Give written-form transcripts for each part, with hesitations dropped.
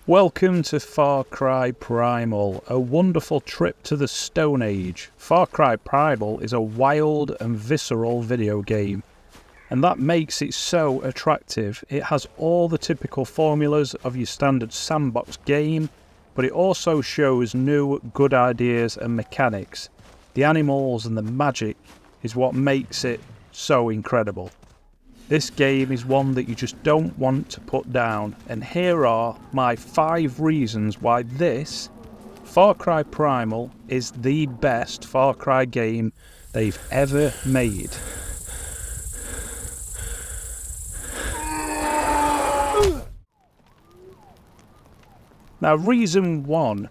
Welcome to Far Cry Primal, a wonderful trip to the Stone Age. Far Cry Primal is a wild and visceral video game, and that makes it so attractive. It has all the typical formulas of your standard sandbox game, but it also shows new, good ideas and mechanics. The animals and the magic is what makes it so incredible. This game is one that you just don't want to put down, and here are my 5 reasons why this, Far Cry Primal, is the best Far Cry game they've ever made. Now, reason 1,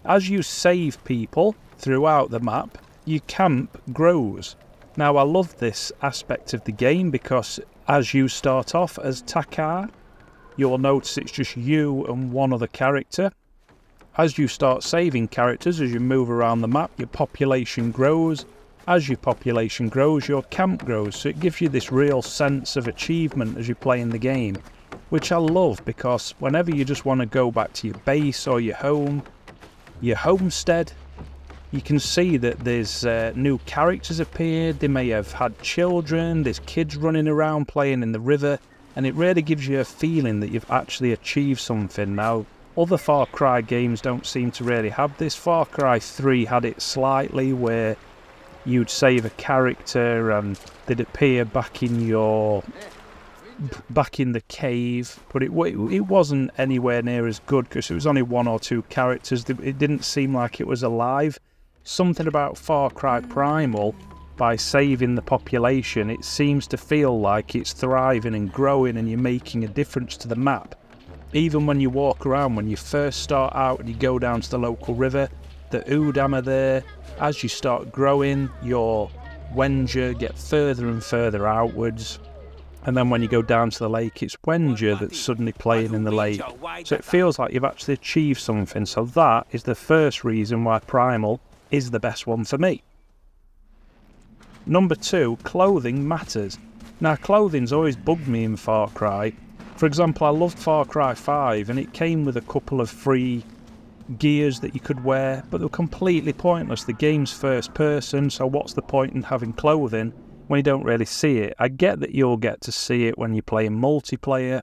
as you save people throughout the map, your camp grows. Now, I love this aspect of the game because as you start off as Takar, you'll notice it's just you and one other character. As you start saving characters, as you move around the map, your population grows. As your population grows, your camp grows. So it gives you this real sense of achievement as you're playing the game, which I love because whenever you just want to go back to your base or your home, your homestead, you can see that there's new characters appeared, they may have had children, there's kids running around playing in the river, and it really gives you a feeling that you've actually achieved something. Now, other Far Cry games don't seem to really have this. Far Cry 3 had it slightly, where you'd save a character and they'd appear back in the cave, but it wasn't anywhere near as good because it was only 1 or 2 characters. It didn't seem like it was alive. Something about Far Cry Primal, by saving the population, it seems to feel like it's thriving and growing and you're making a difference to the map. Even when you walk around, when you first start out and you go down to the local river, the Udam are there. As you start growing, your Wenger get further and further outwards. And then when you go down to the lake, it's Wenger that's suddenly playing in the lake. So it feels like you've actually achieved something. So that is the first reason why Primal is the best one for me. Number 2, clothing matters. Now, clothing's always bugged me in Far Cry. For example, I loved Far Cry 5 and it came with a couple of free gears that you could wear, but they were completely pointless. The game's first person, so what's the point in having clothing when you don't really see it? I get that you'll get to see it when you're playing multiplayer,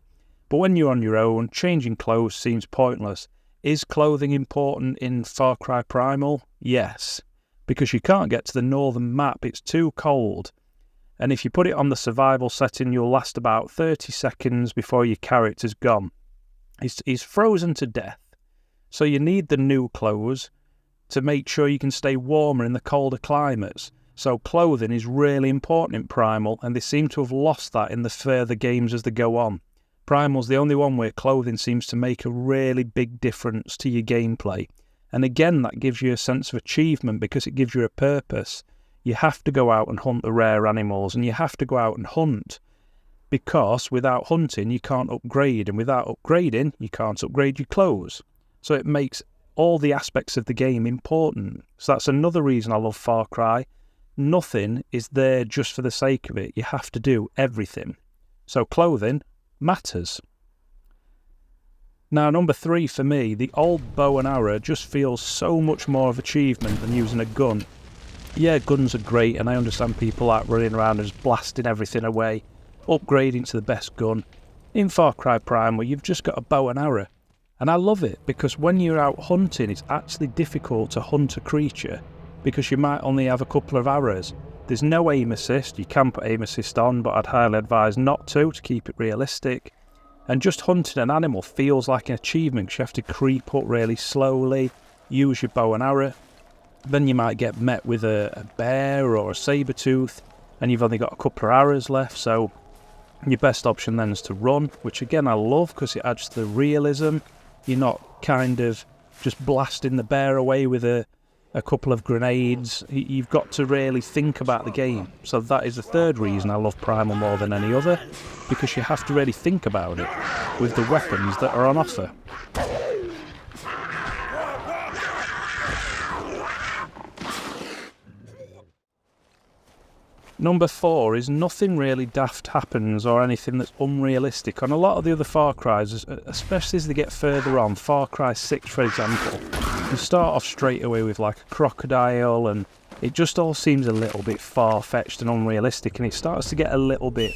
but when you're on your own, changing clothes seems pointless. Is clothing important in Far Cry Primal? Yes, because you can't get to the northern map, it's too cold. And if you put it on the survival setting, you'll last about 30 seconds before your character's gone. He's frozen to death. So you need the new clothes to make sure you can stay warmer in the colder climates. So clothing is really important in Primal, and they seem to have lost that in the further games as they go on. Primal's the only one where clothing seems to make a really big difference to your gameplay. And again, that gives you a sense of achievement because it gives you a purpose. You have to go out and hunt the rare animals, and you have to go out and hunt because without hunting you can't upgrade, and without upgrading you can't upgrade your clothes. So it makes all the aspects of the game important. So that's another reason I love Far Cry. Nothing is there just for the sake of it. You have to do everything. So clothing matters. Now, number 3 for me, the old bow and arrow just feels so much more of achievement than using a gun. Yeah, guns are great, and I understand people like running around and just blasting everything away, upgrading to the best gun. In Far Cry Primal, you've just got a bow and arrow. And I love it because when you're out hunting, it's actually difficult to hunt a creature because you might only have a couple of arrows. There's no aim assist. You can put aim assist on, but I'd highly advise not to keep it realistic. And just hunting an animal feels like an achievement because you have to creep up really slowly, use your bow and arrow. Then you might get met with a bear or a saber-tooth, and you've only got a couple of arrows left, so your best option then is to run, which again I love because it adds to the realism. You're not kind of just blasting the bear away with a couple of grenades. You've got to really think about the game. So that is the third reason I love Primal more than any other, because you have to really think about it with the weapons that are on offer. Number 4 is nothing really daft happens or anything that's unrealistic. On a lot of the other Far Cries, especially as they get further on, Far Cry 6 for example, you start off straight away with like a crocodile and it just all seems a little bit far-fetched and unrealistic, and it starts to get a little bit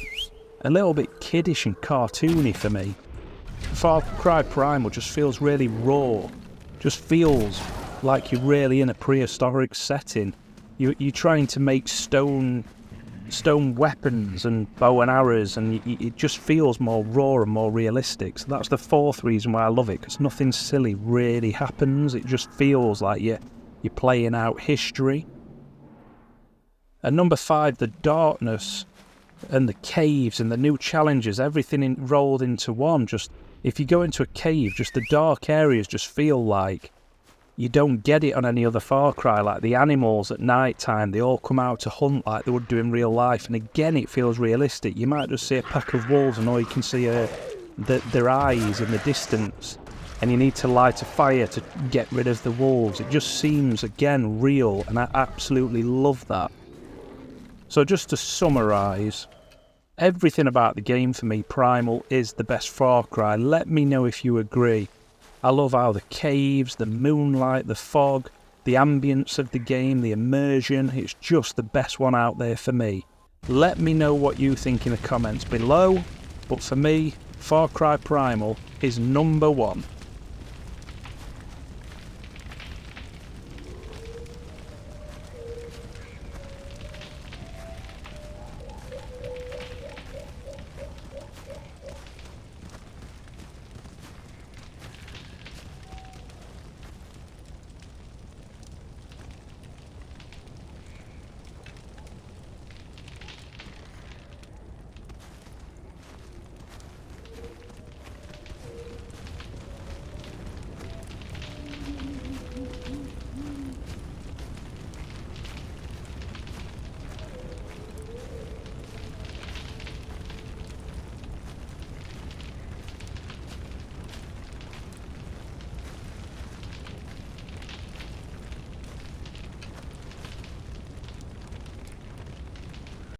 kiddish and cartoony for me. Far Cry Primal just feels really raw, just feels like you're really in a prehistoric setting. You're trying to make stone weapons and bow and arrows, and it just feels more raw and more realistic. So that's the 4th reason why I love it, because nothing silly really happens. It just feels like you're playing out history. And number 5, the darkness and the caves and the new challenges, everything rolled into one. Just if you go into a cave, just the dark areas just feel like you don't get it on any other Far Cry. Like the animals at night time, they all come out to hunt like they would do in real life, and again it feels realistic. You might just see a pack of wolves and all you can see are their eyes in the distance, and you need to light a fire to get rid of the wolves. It just seems again real, and I absolutely love that. So just to summarise, everything about the game for me, Primal is the best Far Cry. Let me know if you agree. I love how the caves, the moonlight, the fog, the ambience of the game, the immersion, it's just the best one out there for me. Let me know what you think in the comments below, but for me, Far Cry Primal is number 1.